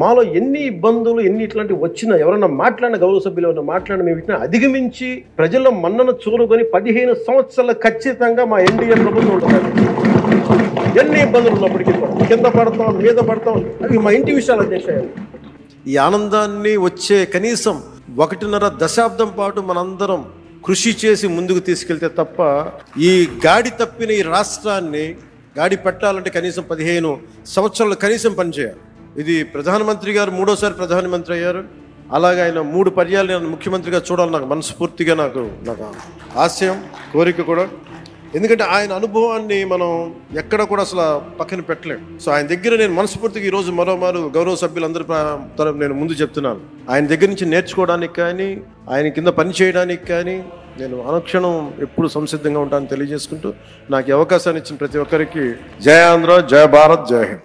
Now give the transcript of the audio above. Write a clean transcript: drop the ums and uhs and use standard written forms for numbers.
మాలో ఎన్ని ఇబ్బందులు ఎన్ని ఇట్లాంటివి వచ్చినా ఎవరన్నా మాట్లాడిన గౌరవ సభ్యులు ఎవరన్నా మాట్లాడిన మేము వీటిని అధిగమించి ప్రజల్లో మన్నన చూరుకొని 15 సంవత్సరాలు ఖచ్చితంగా మా ఎన్డీఏ ప్రభుత్వం ఉంటుంది. ఎన్ని ఇబ్బందులు ఉన్నప్పటికీ కింద పడతాం మీద పడతాం, అవి మా ఇంటి విషయాలు అధ్యక్ష. ఈ ఆనందాన్ని వచ్చే కనీసం 1.5 దశాబ్దం పాటు మనందరం కృషి చేసి ముందుకు తీసుకెళ్తే తప్ప ఈ గాడి తప్పిన ఈ రాష్ట్రాన్ని గాడి పెట్టాలంటే కనీసం 15 సంవత్సరాలు కనీసం పనిచేయాలి. ఇది ప్రధానమంత్రి గారు 3వ సారి ప్రధానమంత్రి అయ్యారు. అలాగే ఆయన 3 పర్యాలు నేను ముఖ్యమంత్రిగా చూడాలి నాకు మనస్ఫూర్తిగా నాకు ఆశయం, కోరిక కూడా. ఎందుకంటే ఆయన అనుభవాన్ని మనం ఎక్కడ కూడా అసలు పక్కన పెట్టలేం. సో ఆయన దగ్గర నేను మనస్ఫూర్తిగా ఈరోజు మరోమారు గౌరవ సభ్యులందరి తరఫు నేను ముందు చెప్తున్నాను, ఆయన దగ్గర నుంచి నేర్చుకోవడానికి కానీ ఆయన కింద పని చేయడానికి కానీ నేను అనుక్షణం ఎప్పుడు సంసిద్ధంగా ఉంటానని తెలియజేసుకుంటూ నాకు ఈ అవకాశాన్ని ఇచ్చిన ప్రతి ఒక్కరికి జై ఆంధ్ర, జై భారత్, జై హింద్.